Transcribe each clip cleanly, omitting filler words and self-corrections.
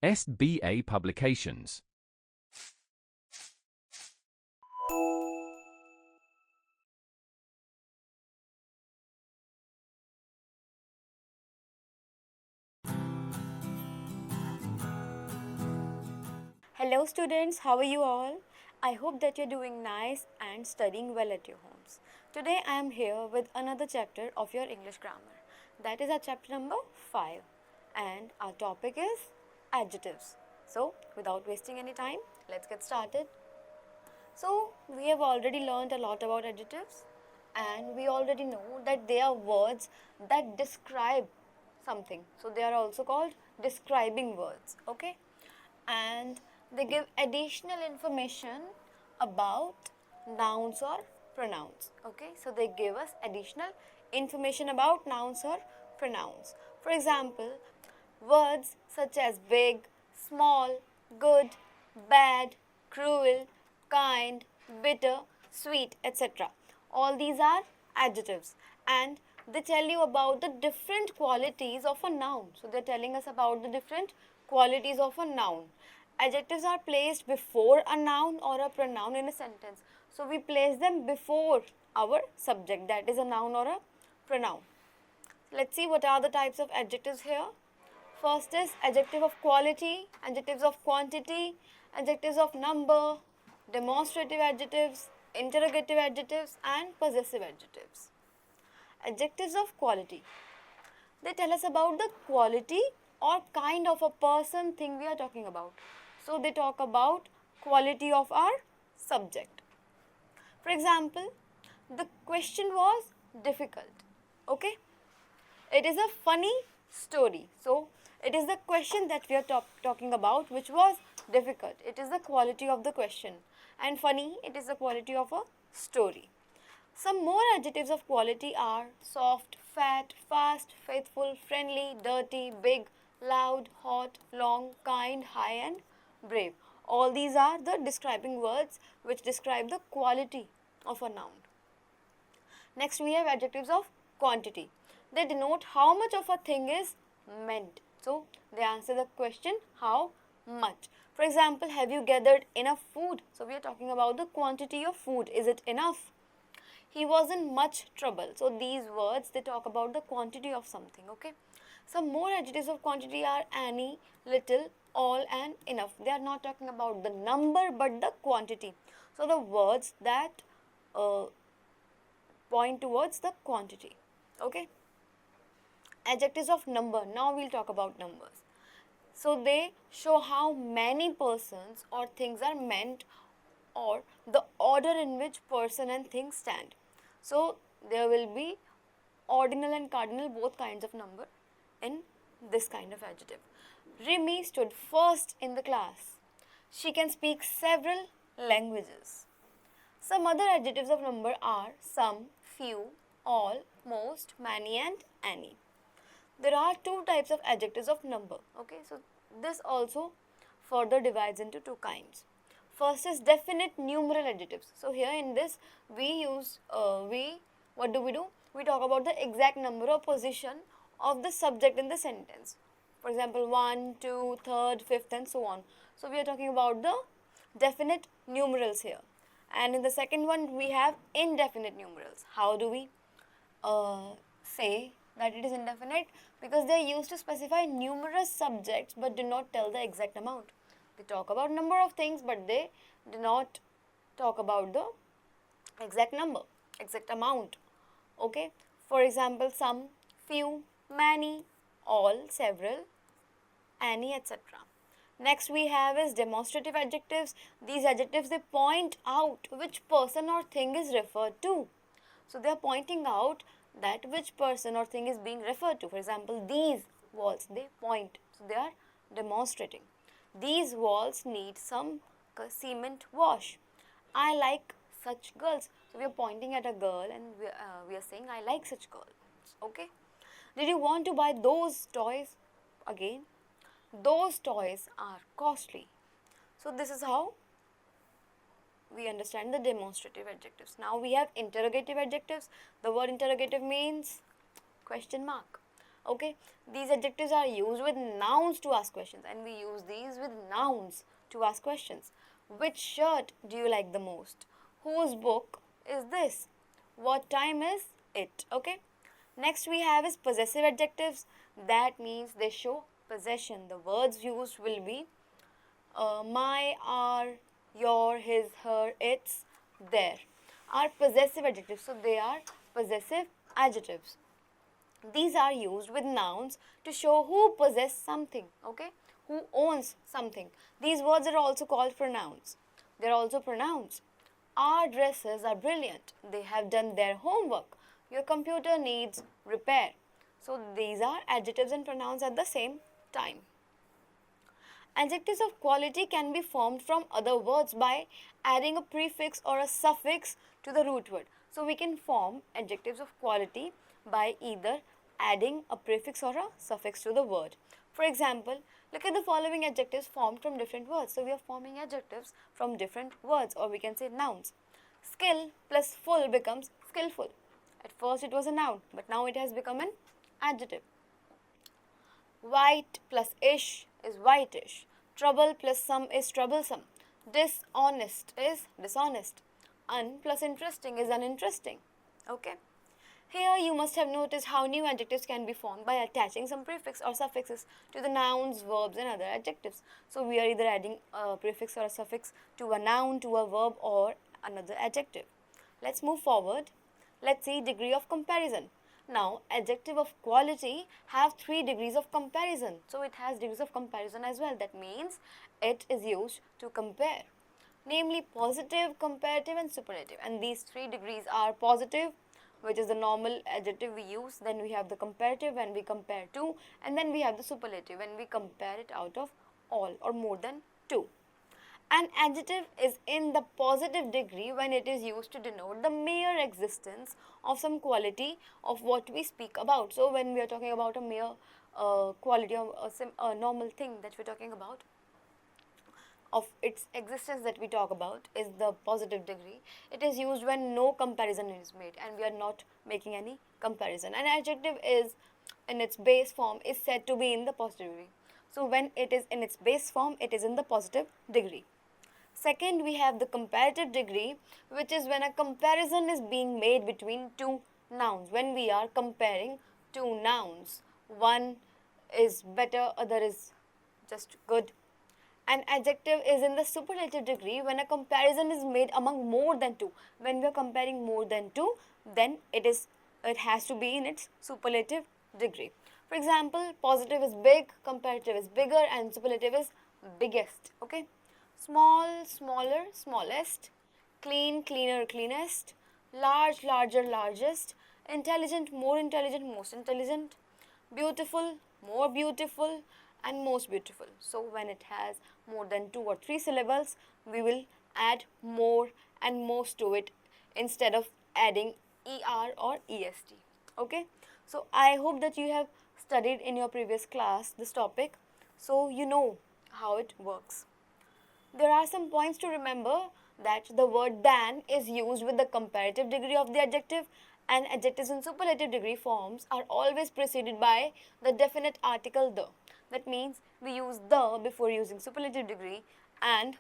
SBA Publications. Hello students, how are you all? I hope that you're doing nice and studying well at your homes. Today I am here with another chapter of your English grammar. That is our chapter number 5 and our topic is adjectives. So without wasting any time, let's get started. So we have already learned a lot about adjectives and we already know that they are words that describe something. So they are also called describing words, okay? And they give additional information about nouns or pronouns, okay? So they give us additional information about nouns or pronouns. For example, words such as big, small, good, bad, cruel, kind, bitter, sweet, etc. All these are adjectives and they tell you about the different qualities of a noun. So they are telling us about the different qualities of a noun. Adjectives are placed before a noun or a pronoun in a sentence. So we place them before our subject, that is a noun or a pronoun. Let's see what are the types of adjectives here. First is adjective of quality, adjectives of quantity, adjectives of number, demonstrative adjectives, interrogative adjectives and possessive adjectives. Adjectives of quality. They tell us about the quality or kind of a person, thing we are talking about. So they talk about quality of our subject. For example, the question was difficult, okay? It is a funny story. So it is the question that we are talking about which was difficult. It is the quality of the question. And funny, it is the quality of a story. Some more adjectives of quality are soft, fat, fast, faithful, friendly, dirty, big, loud, hot, long, kind, high and brave. All these are the describing words which describe the quality of a noun. Next we have adjectives of quantity. They denote how much of a thing is meant. So they answer the question how much. For example, have you gathered enough food? So we are talking about the quantity of food. Is it enough? He was in much trouble. So these words, they talk about the quantity of something, okay? Some more adjectives of quantity are any, little, all and enough. They are not talking about the number but the quantity. So the words that point towards the quantity, okay? Adjectives of number. Now we'll talk about numbers. So they show how many persons or things are meant or the order in which person and thing stand. So there will be ordinal and cardinal, both kinds of number in this kind of adjective. Rimi stood first in the class. She can speak several languages. Some other adjectives of number are some, few, all, most, many and any. There are two types of adjectives of number. Okay, so this also further divides into two kinds. First is definite numeral adjectives. So here in this we use what do? We talk about the exact number or position of the subject in the sentence. For example, 1, 2, 3rd, 5th and so on. So we are talking about the definite numerals here. And in the second one we have indefinite numerals. How do we say that it is indefinite? Because they are used to specify numerous subjects but do not tell the exact amount. They talk about number of things but they do not talk about the exact number, exact amount. Okay, for example, some, few, many, all, several, any, etc. Next we have is demonstrative adjectives. These adjectives, they point out which person or thing is referred to. So they are pointing out that which person or thing is being referred to. For example, these walls, they point. So they are demonstrating. These walls need some cement wash. I like such girls. So we are pointing at a girl and we are saying I like such girls. Okay. Did you want to buy those toys? Again, those toys are costly. So this is how we understand the demonstrative adjectives. Now we have interrogative adjectives. The word interrogative means question mark. Okay, these adjectives are used with nouns to ask questions, and we use these with nouns to ask questions. Which shirt do you like the most? Whose book is this? What time is it? Okay. Next we have is possessive adjectives. That means they show possession. The words used will be my, our, your, his, her, its, their are possessive adjectives. So they are possessive adjectives. These are used with nouns to show who possess something, okay? Who owns something. These words are also called pronouns. They are also pronouns. Our dresses are brilliant. They have done their homework. Your computer needs repair. So these are adjectives and pronouns at the same time. Adjectives of quality can be formed from other words by adding a prefix or a suffix to the root word. So we can form adjectives of quality by either adding a prefix or a suffix to the word. For example, look at the following adjectives formed from different words. So we are forming adjectives from different words, or we can say nouns. Skill plus full becomes skillful. At first it was a noun, but now it has become an adjective. White plus ish is whitish. Trouble plus some is troublesome. Dishonest is dishonest. Un plus interesting is uninteresting. Okay. Here you must have noticed how new adjectives can be formed by attaching some prefix or suffixes to the nouns, verbs and other adjectives. So we are either adding a prefix or a suffix to a noun, to a verb or another adjective. Let's move forward. Let's see degree of comparison. Now, adjective of quality have 3 degrees of comparison. So it has degrees of comparison as well. That means it is used to compare. Namely positive, comparative and superlative. And these 3 degrees are positive, which is the normal adjective we use. Then we have the comparative when we compare to, and then we have the superlative when we compare it out of all or more than 2. An adjective is in the positive degree when it is used to denote the mere existence of some quality of what we speak about. So when we are talking about a mere quality of a normal thing that we are talking about, of its existence that we talk about is the positive degree. It is used when no comparison is made and we are not making any comparison. An adjective is in its base form is said to be in the positive degree. So when it is in its base form, it is in the positive degree. Second, we have the comparative degree, which is when a comparison is being made between 2 nouns. When we are comparing 2 nouns, one is better, other is just good. An adjective is in the superlative degree when a comparison is made among more than 2. When we are comparing more than 2, then it has to be in its superlative degree. For example, positive is big, comparative is bigger, and superlative is biggest. Okay. Small, smaller, smallest. Clean, cleaner, cleanest. Large, larger, largest. Intelligent, more intelligent, most intelligent. Beautiful, more beautiful, and most beautiful. So when it has more than 2 or 3 syllables, we will add more and most to it instead of adding er or est. Okay. So I hope that you have studied in your previous class this topic, so you know how it works. There are some points to remember, that the word than is used with the comparative degree of the adjective, and adjectives in superlative degree forms are always preceded by the definite article the. That means we use the before using superlative degree and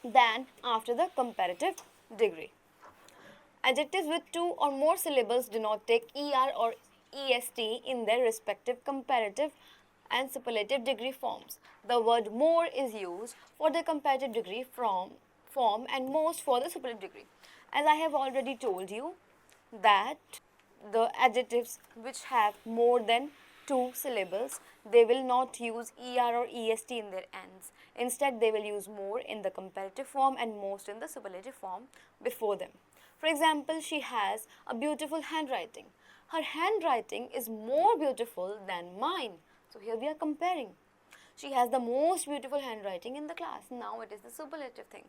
than after the comparative degree. Adjectives with 2 or more syllables do not take er or est in their respective comparative and superlative degree forms. The word more is used for the comparative degree form and most for the superlative degree. As I have already told you that the adjectives which have more than 2 syllables, they will not use er or est in their ends. Instead, they will use more in the comparative form and most in the superlative form before them. For example, she has a beautiful handwriting. Her handwriting is more beautiful than mine. So here we are comparing. She has the most beautiful handwriting in the class. Now it is the superlative thing.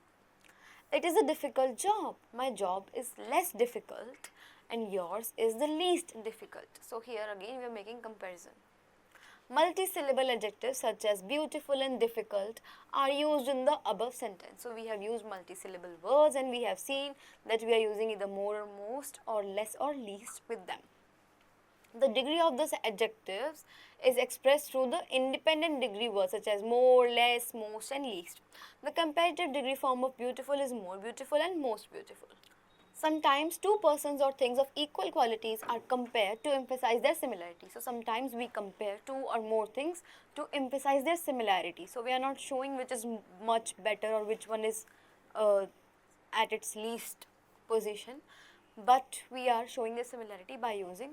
It is a difficult job. My job is less difficult and yours is the least difficult. So here again we are making comparison. Multi-syllable adjectives such as beautiful and difficult are used in the above sentence. So we have used multi-syllable words and we have seen that we are using either more or most or less or least with them. The degree of those adjectives is expressed through the independent degree words such as more, less, most and least. The comparative degree form of beautiful is more beautiful and most beautiful. Sometimes two persons or things of equal qualities are compared to emphasize their similarity. So sometimes we compare two or more things to emphasize their similarity. So we are not showing which is much better or which one is at its least position, but we are showing the similarity by using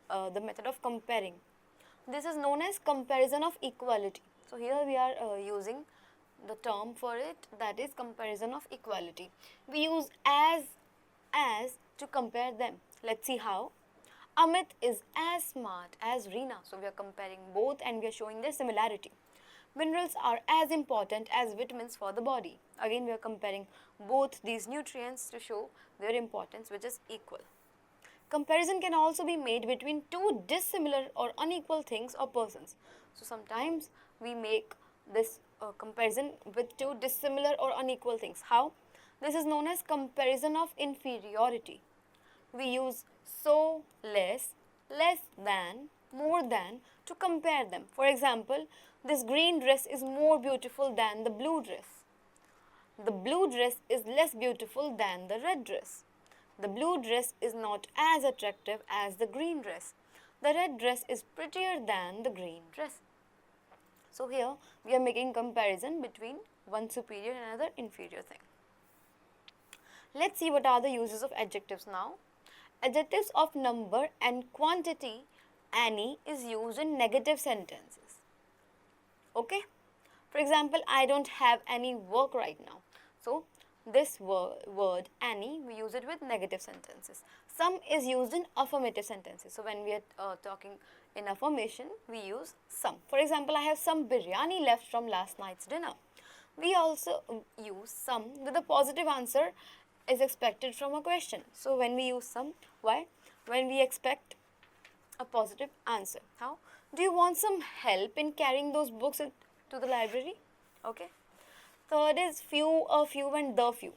the method of comparing. This is known as comparison of equality. So here we are using the term for it, that is comparison of equality. We use as to compare them. Let's see how. Amit is as smart as Reena. So we are comparing both and we are showing their similarity. Minerals are as important as vitamins for the body. Again we are comparing both these nutrients to show their importance, which is equal. Comparison can also be made between two dissimilar or unequal things or persons. So sometimes we make this comparison with two dissimilar or unequal things. How? This is known as comparison of inferiority. We use so, less, less than, more than to compare them. For example, this green dress is more beautiful than the blue dress. The blue dress is less beautiful than the red dress. The blue dress is not as attractive as the green dress. The red dress is prettier than the green dress. So here we are making comparison between one superior and another inferior thing. Let's see what are the uses of adjectives now. Adjectives of number and quantity, any, is used in negative sentences. Okay? For example, I don't have any work right now. So this word any, we use it with negative sentences. Some is used in affirmative sentences. So when we are talking in affirmation, we use some. For example, I have some biryani left from last night's dinner. We also use some with a positive answer is expected from a question. So when we use some, why? When we expect a positive answer. How? Do you want some help in carrying those books to the library? Okay. Third is few, a few and the few.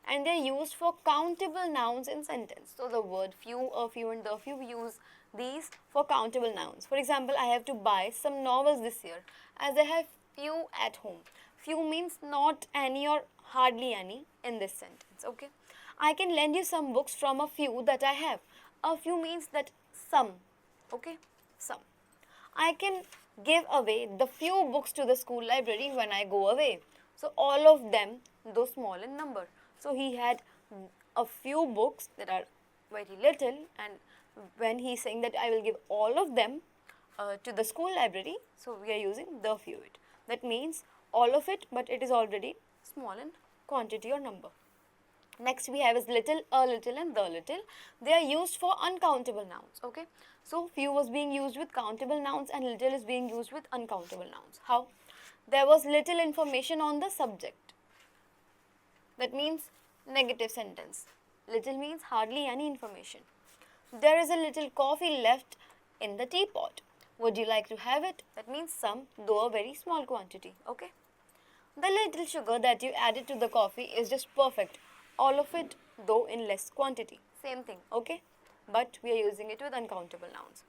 And they are used for countable nouns in sentence. So the word few, a few and the few, we use these for countable nouns. For example, I have to buy some novels this year as I have few at home. Few means not any or hardly any in this sentence. Okay. I can lend you some books from a few that I have. A few means that some. Okay. Some. I can give away the few books to the school library when I go away. So all of them, though small in number. So he had a few books that are very little, and when he is saying that I will give all of them to the school library, so we are using the few it. That means all of it, but it is already small in quantity or number. Next we have is little, a little and the little. They are used for uncountable nouns. Okay. So few was being used with countable nouns and little is being used with uncountable nouns. How? There was little information on the subject. That means negative sentence. Little means hardly any information. There is a little coffee left in the teapot. Would you like to have it? That means some, though a very small quantity. Okay. The little sugar that you added to the coffee is just perfect. All of it, though in less quantity. Same thing. Okay. But we are using it with uncountable nouns.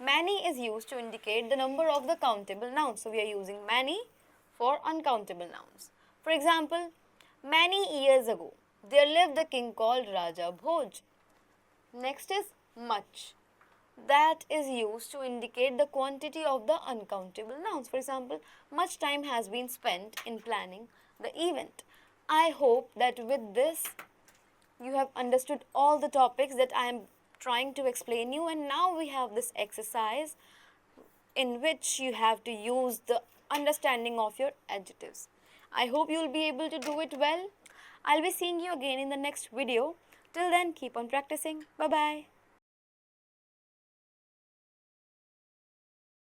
Many is used to indicate the number of the countable nouns. So we are using many for uncountable nouns. For example, many years ago, there lived a king called Raja Bhoj. Next is much. That is used to indicate the quantity of the uncountable nouns. For example, much time has been spent in planning the event. I hope that with this, you have understood all the topics that I am trying to explain you, and now we have this exercise in which you have to use the understanding of your adjectives. I hope you will be able to do it well. I'll be seeing you again in the next video. Till then, keep on practicing. Bye-bye.